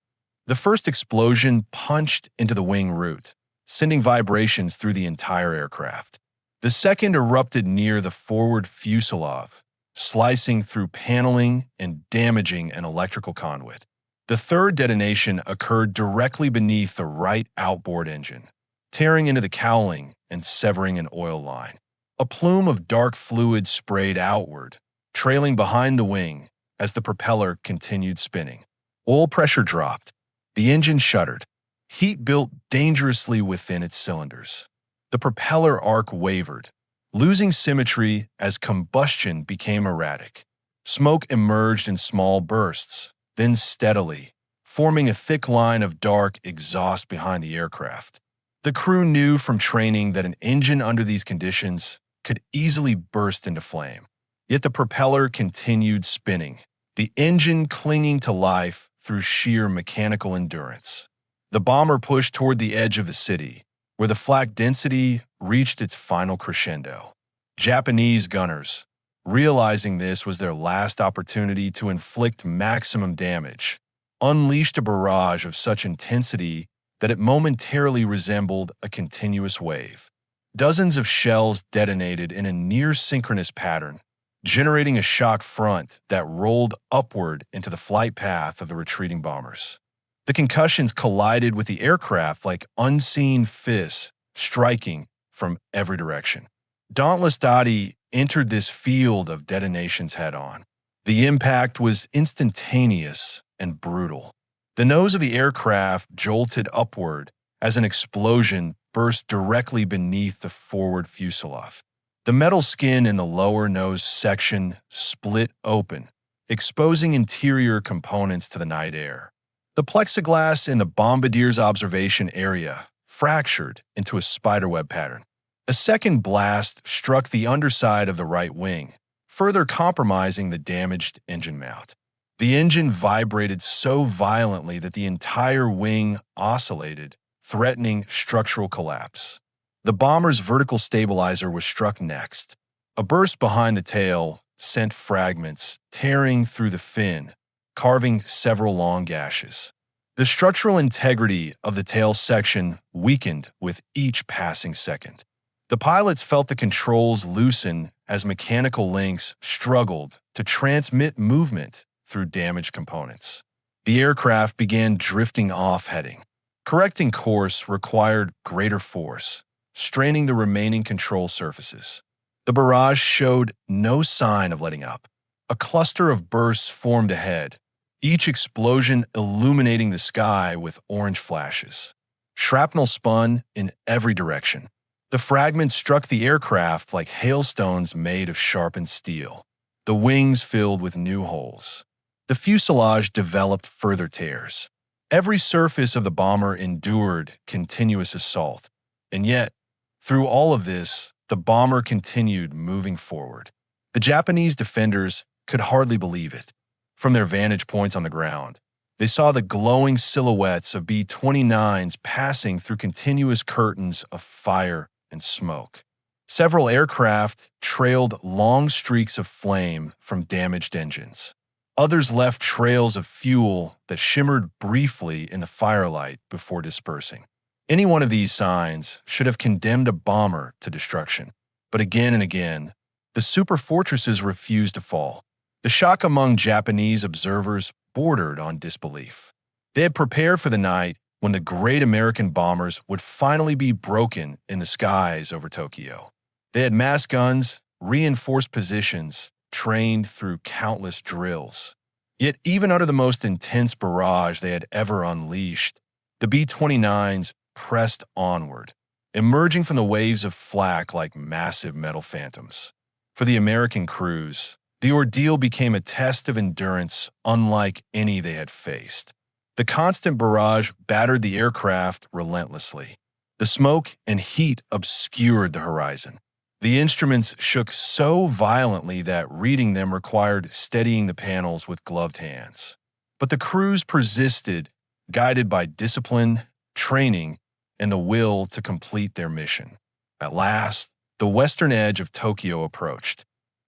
The first explosion punched into the wing root, sending vibrations through the entire aircraft. The second erupted near the forward fuselage, slicing through paneling and damaging an electrical conduit. The third detonation occurred directly beneath the right outboard engine, tearing into the cowling and severing an oil line. A plume of dark fluid sprayed outward, trailing behind the wing as the propeller continued spinning. Oil pressure dropped. The engine shuddered. Heat built dangerously within its cylinders. The propeller arc wavered, losing symmetry as combustion became erratic. Smoke emerged in small bursts, then steadily, forming a thick line of dark exhaust behind the aircraft. The crew knew from training that an engine under these conditions could easily burst into flame. Yet the propeller continued spinning, the engine clinging to life through sheer mechanical endurance. The bomber pushed toward the edge of the city, where the flak density reached its final crescendo. Japanese gunners, realizing this was their last opportunity to inflict maximum damage, unleashed a barrage of such intensity that it momentarily resembled a continuous wave. Dozens of shells detonated in a near-synchronous pattern, generating a shock front that rolled upward into the flight path of the retreating bombers. The concussions collided with the aircraft like unseen fists striking from every direction. Dauntless Dotty entered this field of detonations head-on. The impact was instantaneous and brutal. The nose of the aircraft jolted upward as an explosion burst directly beneath the forward fuselage. The metal skin in the lower nose section split open, exposing interior components to the night air. The plexiglass in the bombardier's observation area fractured into a spiderweb pattern. A second blast struck the underside of the right wing, further compromising the damaged engine mount. The engine vibrated so violently that the entire wing oscillated, threatening structural collapse. The bomber's vertical stabilizer was struck next. A burst behind the tail sent fragments tearing through the fin, carving several long gashes. The structural integrity of the tail section weakened with each passing second. The pilots felt the controls loosen as mechanical links struggled to transmit movement through damaged components. The aircraft began drifting off heading. Correcting course required greater force, straining the remaining control surfaces. The barrage showed no sign of letting up. A cluster of bursts formed ahead, each explosion illuminating the sky with orange flashes. Shrapnel spun in every direction. The fragments struck the aircraft like hailstones made of sharpened steel, the wings filled with new holes. The fuselage developed further tears. Every surface of the bomber endured continuous assault, and yet, through all of this, the bomber continued moving forward. The Japanese defenders could hardly believe it. From their vantage points on the ground, they saw the glowing silhouettes of B-29s passing through continuous curtains of fire and smoke. Several aircraft trailed long streaks of flame from damaged engines. Others left trails of fuel that shimmered briefly in the firelight before dispersing. Any one of these signs should have condemned a bomber to destruction. But again and again, the superfortresses refused to fall. The shock among Japanese observers bordered on disbelief. They had prepared for the night when the great American bombers would finally be broken in the skies over Tokyo. They had mass guns, reinforced positions, trained through countless drills. Yet even under the most intense barrage they had ever unleashed, the B-29s pressed onward, emerging from the waves of flak like massive metal phantoms. For the American crews, the ordeal became a test of endurance unlike any they had faced. The constant barrage battered the aircraft relentlessly. The smoke and heat obscured the horizon. The instruments shook so violently that reading them required steadying the panels with gloved hands. But the crews persisted, guided by discipline, training, and the will to complete their mission. At last, the western edge of Tokyo approached.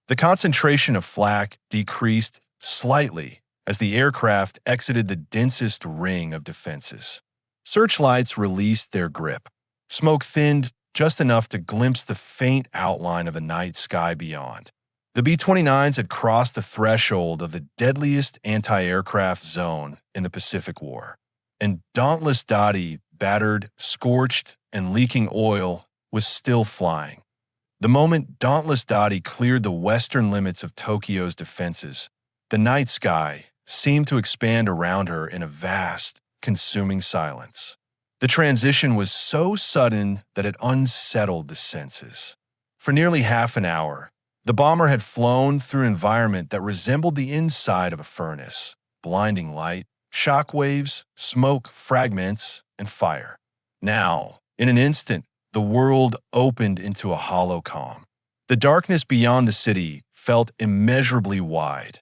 The concentration of flak decreased slightly as the aircraft exited the densest ring of defenses. Searchlights released their grip. Smoke thinned just enough to glimpse the faint outline of the night sky beyond. The B-29s had crossed the threshold of the deadliest anti-aircraft zone in the Pacific War, and Dauntless Dotty, battered, scorched, and leaking oil, was still flying. The moment Dauntless Dotty cleared the western limits of Tokyo's defenses, the night sky seemed to expand around her in a vast, consuming silence. The transition was so sudden that it unsettled the senses. For nearly half an hour, the bomber had flown through an environment that resembled the inside of a furnace: blinding light, shock waves, smoke, fragments, and fire. Now, in an instant, the world opened into a hollow calm. The darkness beyond the city felt immeasurably wide,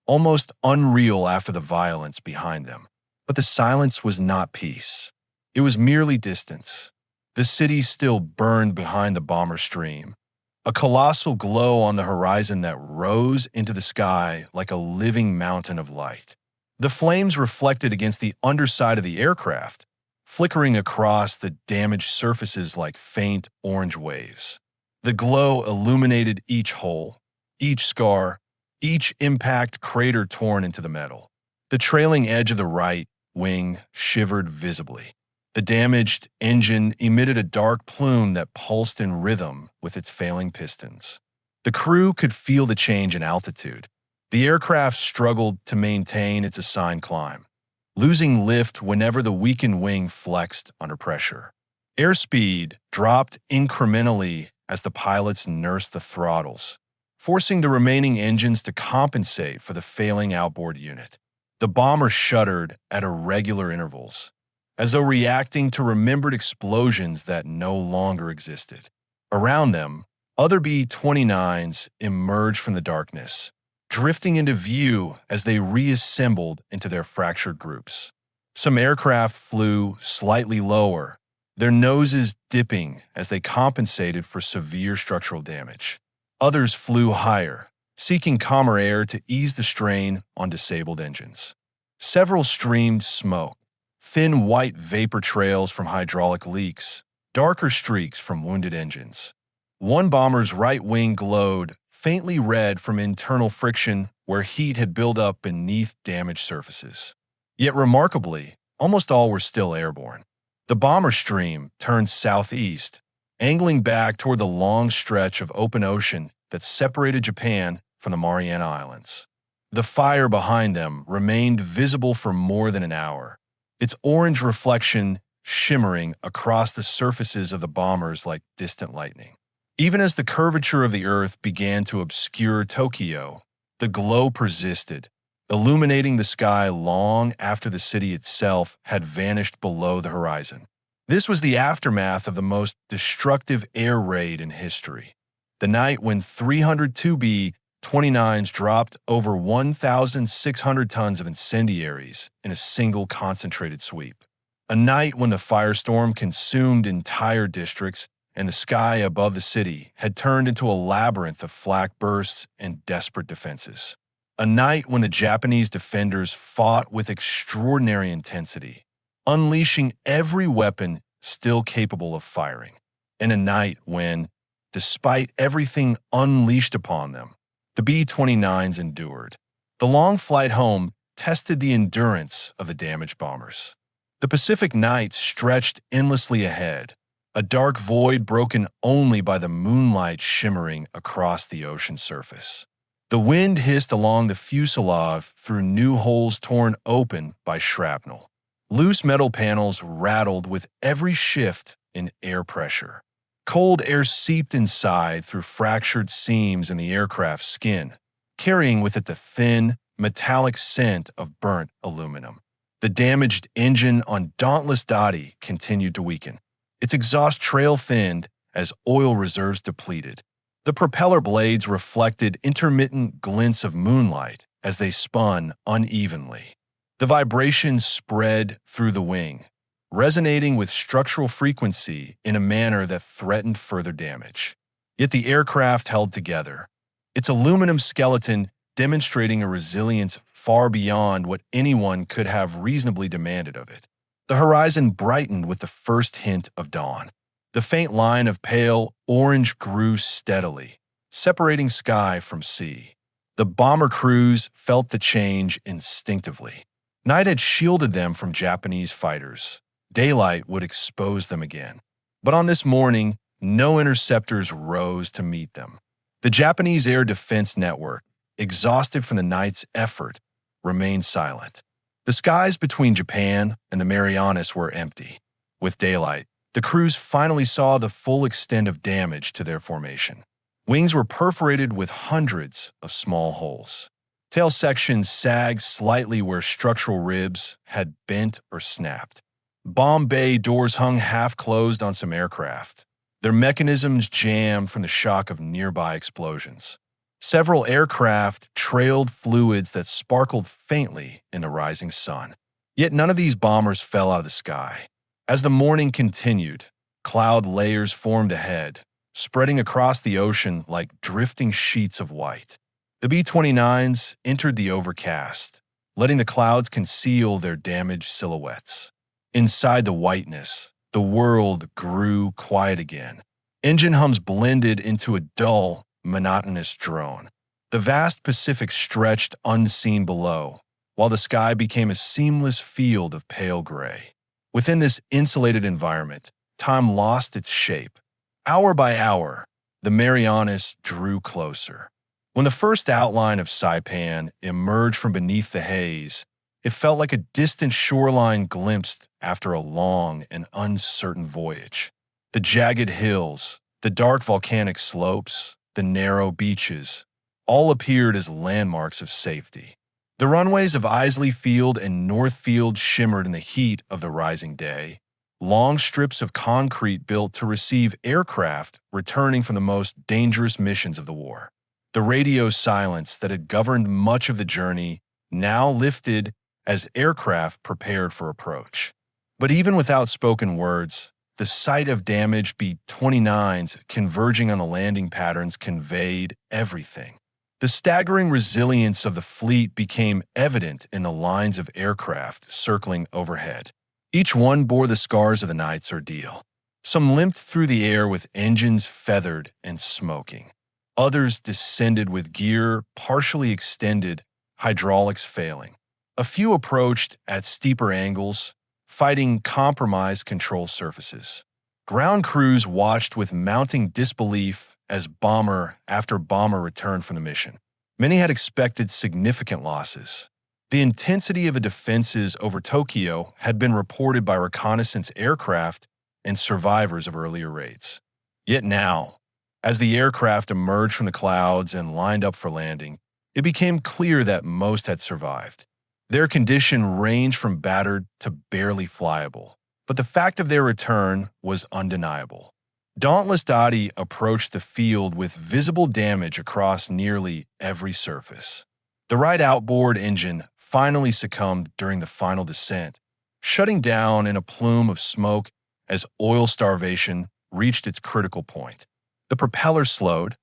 almost unreal after the violence behind them. But the silence was not peace. It was merely distance. The city still burned behind the bomber stream, a colossal glow on the horizon that rose into the sky like a living mountain of light. The flames reflected against the underside of the aircraft, flickering across the damaged surfaces like faint orange waves. The glow illuminated each hole, each scar, each impact crater torn into the metal. The trailing edge of the right wing shivered visibly. The damaged engine emitted a dark plume that pulsed in rhythm with its failing pistons. The crew could feel the change in altitude. The aircraft struggled to maintain its assigned climb, losing lift whenever the weakened wing flexed under pressure. Airspeed dropped incrementally as the pilots nursed the throttles, forcing the remaining engines to compensate for the failing outboard unit. The bomber shuddered at irregular intervals, as though reacting to remembered explosions that no longer existed. Around them, other B-29s emerged from the darkness, drifting into view as they reassembled into their fractured groups. Some aircraft flew slightly lower, their noses dipping as they compensated for severe structural damage. Others flew higher, seeking calmer air to ease the strain on disabled engines. Several streamed smoke, thin white vapor trails from hydraulic leaks, darker streaks from wounded engines. One bomber's right wing glowed faintly red from internal friction where heat had built up beneath damaged surfaces. Yet remarkably, almost all were still airborne. The bomber stream turned southeast, angling back toward the long stretch of open ocean that separated Japan from the Mariana Islands. The fire behind them remained visible for more than an hour, its orange reflection shimmering across the surfaces of the bombers like distant lightning. Even as the curvature of the earth began to obscure Tokyo, the glow persisted, illuminating the sky long after the city itself had vanished below the horizon. This was the aftermath of the most destructive air raid in history, the night when 302 B-29s dropped over 1,600 tons of incendiaries in a single concentrated sweep. A night when the firestorm consumed entire districts and the sky above the city had turned into a labyrinth of flak bursts and desperate defenses. A night when the Japanese defenders fought with extraordinary intensity, unleashing every weapon still capable of firing. And a night when, despite everything unleashed upon them, the B-29s endured. The long flight home tested the endurance of the damaged bombers. The Pacific night stretched endlessly ahead, a dark void broken only by the moonlight shimmering across the ocean surface. The wind hissed along the fuselage through new holes torn open by shrapnel. Loose metal panels rattled with every shift in air pressure. Cold air seeped inside through fractured seams in the aircraft's skin, carrying with it the thin, metallic scent of burnt aluminum. The damaged engine on Dauntless Dotty continued to weaken. Its exhaust trail thinned as oil reserves depleted. The propeller blades reflected intermittent glints of moonlight as they spun unevenly. The vibrations spread through the wing, resonating with structural frequency in a manner that threatened further damage. Yet the aircraft held together, its aluminum skeleton demonstrating a resilience far beyond what anyone could have reasonably demanded of it. The horizon brightened with the first hint of dawn. The faint line of pale orange grew steadily, separating sky from sea. The bomber crews felt the change instinctively. Night had shielded them from Japanese fighters. Daylight would expose them again. But on this morning, no interceptors rose to meet them. The Japanese air defense network, exhausted from the night's effort, remained silent. The skies between Japan and the Marianas were empty. With daylight, the crews finally saw the full extent of damage to their formation. Wings were perforated with hundreds of small holes. Tail sections sagged slightly where structural ribs had bent or snapped. Bomb bay doors hung half-closed on some aircraft, their mechanisms jammed from the shock of nearby explosions. Several aircraft trailed fluids that sparkled faintly in the rising sun. Yet none of these bombers fell out of the sky. As the morning continued, cloud layers formed ahead, spreading across the ocean like drifting sheets of white. The B-29s entered the overcast, letting the clouds conceal their damaged silhouettes. Inside the whiteness, the world grew quiet again. Engine hums blended into a dull, monotonous drone. The vast Pacific stretched unseen below, while the sky became a seamless field of pale gray. Within this insulated environment, time lost its shape. Hour by hour, the Marianas drew closer. When the first outline of Saipan emerged from beneath the haze, it felt like a distant shoreline glimpsed after a long and uncertain voyage. The jagged hills, the dark volcanic slopes, the narrow beaches, all appeared as landmarks of safety. The runways of Isley Field and North Field shimmered in the heat of the rising day, long strips of concrete built to receive aircraft returning from the most dangerous missions of the war. The radio silence that had governed much of the journey now lifted as aircraft prepared for approach. But even without spoken words, the sight of damaged B-29s converging on the landing patterns conveyed everything. The staggering resilience of the fleet became evident in the lines of aircraft circling overhead. Each one bore the scars of the night's ordeal. Some limped through the air with engines feathered and smoking. Others descended with gear partially extended, hydraulics failing. A few approached at steeper angles, fighting compromised control surfaces. Ground crews watched with mounting disbelief as bomber after bomber returned from the mission. Many had expected significant losses. The intensity of the defenses over Tokyo had been reported by reconnaissance aircraft and survivors of earlier raids. Yet now, as the aircraft emerged from the clouds and lined up for landing, it became clear that most had survived. Their condition ranged from battered to barely flyable, but the fact of their return was undeniable. Dauntless Dotty approached the field with visible damage across nearly every surface. The right outboard engine finally succumbed during the final descent, shutting down in a plume of smoke as oil starvation reached its critical point. The propeller slowed,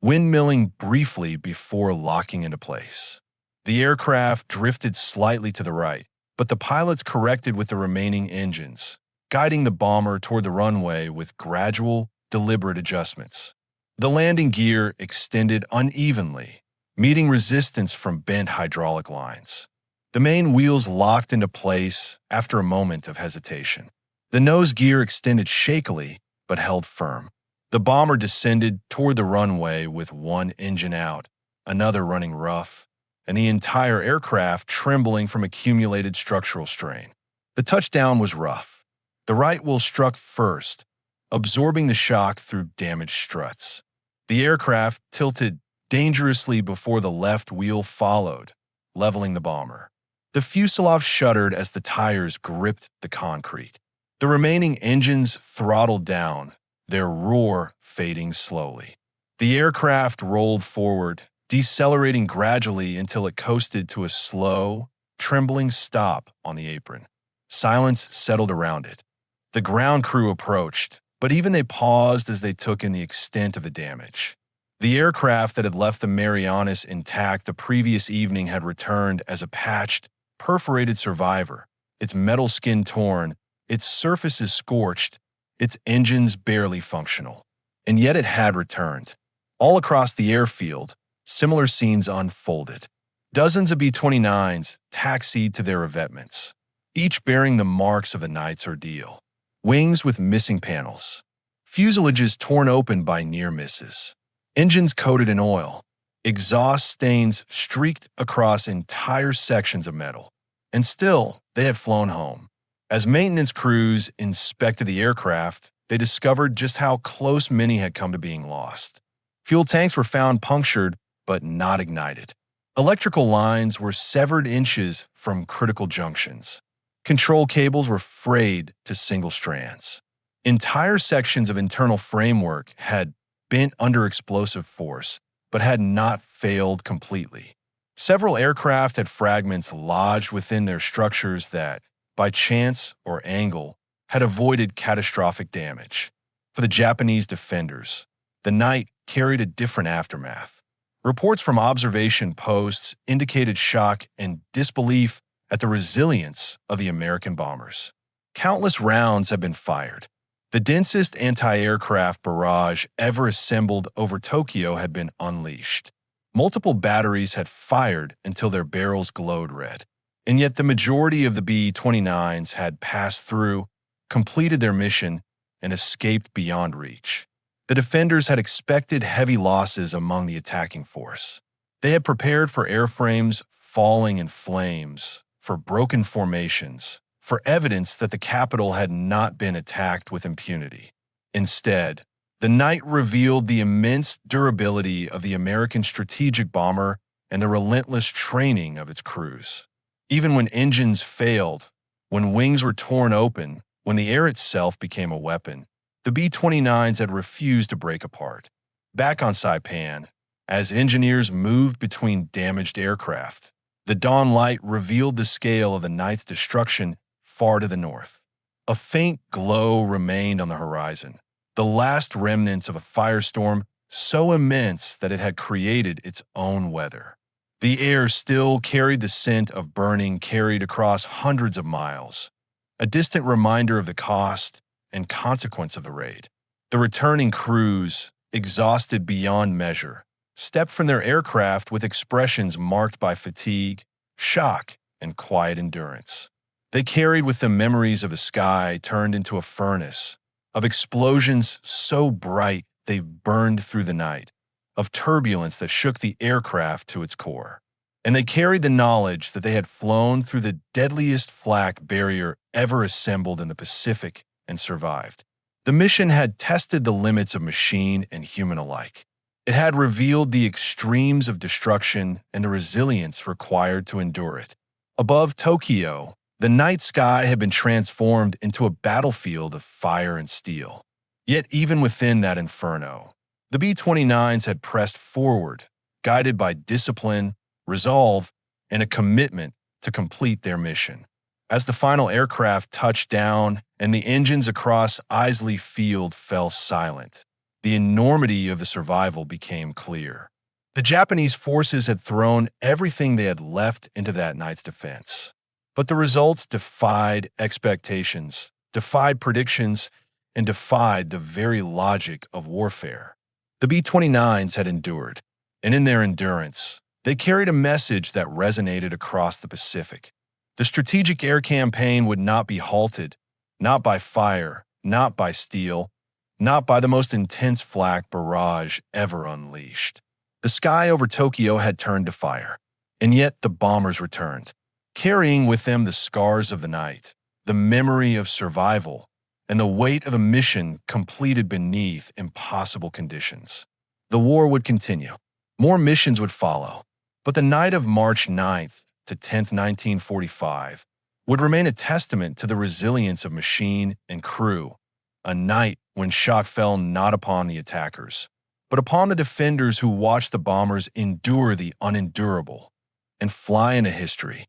windmilling briefly before locking into place. The aircraft drifted slightly to the right, but the pilots corrected with the remaining engines, guiding the bomber toward the runway with gradual, deliberate adjustments. The landing gear extended unevenly, meeting resistance from bent hydraulic lines. The main wheels locked into place after a moment of hesitation. The nose gear extended shakily, but held firm. The bomber descended toward the runway with one engine out, another running rough, and the entire aircraft trembling from accumulated structural strain. The touchdown was rough. The right wheel struck first, absorbing the shock through damaged struts. The aircraft tilted dangerously before the left wheel followed, leveling the bomber. The fuselage shuddered as the tires gripped the concrete. The remaining engines throttled down, their roar fading slowly. The aircraft rolled forward, decelerating gradually until it coasted to a slow, trembling stop on the apron. Silence settled around it. The ground crew approached, but even they paused as they took in the extent of the damage. The aircraft that had left the Marianas intact the previous evening had returned as a patched, perforated survivor, its metal skin torn, its surfaces scorched, its engines barely functional. And yet it had returned. All across the airfield, similar scenes unfolded. Dozens of B-29s taxied to their revetments, each bearing the marks of the night's ordeal. Wings with missing panels, fuselages torn open by near misses, engines coated in oil, exhaust stains streaked across entire sections of metal. And still, they had flown home. As maintenance crews inspected the aircraft, they discovered just how close many had come to being lost. Fuel tanks were found punctured, but not ignited. Electrical lines were severed inches from critical junctions. Control cables were frayed to single strands. Entire sections of internal framework had bent under explosive force, but had not failed completely. Several aircraft had fragments lodged within their structures that, by chance or angle, had avoided catastrophic damage. For the Japanese defenders, the night carried a different aftermath. Reports from observation posts indicated shock and disbelief at the resilience of the American bombers. Countless rounds had been fired. The densest anti-aircraft barrage ever assembled over Tokyo had been unleashed. Multiple batteries had fired until their barrels glowed red. And yet the majority of the B-29s had passed through, completed their mission, and escaped beyond reach. The defenders had expected heavy losses among the attacking force. They had prepared for airframes falling in flames, for broken formations, for evidence that the capital had not been attacked with impunity. Instead, the night revealed the immense durability of the American strategic bomber and the relentless training of its crews. Even when engines failed, when wings were torn open, when the air itself became a weapon, the B-29s had refused to break apart. Back on Saipan, as engineers moved between damaged aircraft, the dawn light revealed the scale of the night's destruction far to the north. A faint glow remained on the horizon, the last remnants of a firestorm so immense that it had created its own weather. The air still carried the scent of burning carried across hundreds of miles, a distant reminder of the cost and consequence of the raid. The returning crews, exhausted beyond measure, stepped from their aircraft with expressions marked by fatigue, shock, and quiet endurance. They carried with them memories of a sky turned into a furnace, of explosions so bright they burned through the night, of turbulence that shook the aircraft to its core. And they carried the knowledge that they had flown through the deadliest flak barrier ever assembled in the Pacific and survived. The mission had tested the limits of machine and human alike. It had revealed the extremes of destruction and the resilience required to endure it. Above Tokyo, the night sky had been transformed into a battlefield of fire and steel. Yet even within that inferno, the B-29s had pressed forward, guided by discipline, resolve, and a commitment to complete their mission. As the final aircraft touched down and the engines across Isley Field fell silent, the enormity of the survival became clear. The Japanese forces had thrown everything they had left into that night's defense. But the results defied expectations, defied predictions, and defied the very logic of warfare. The B-29s had endured, and in their endurance, they carried a message that resonated across the Pacific. The strategic air campaign would not be halted, not by fire, not by steel, not by the most intense flak barrage ever unleashed. The sky over Tokyo had turned to fire, and yet the bombers returned, carrying with them the scars of the night, the memory of survival, and the weight of a mission completed beneath impossible conditions. The war would continue. More missions would follow. But the night of March 9th to 10th, 1945, would remain a testament to the resilience of machine and crew, a night when shock fell not upon the attackers, but upon the defenders who watched the bombers endure the unendurable and fly into history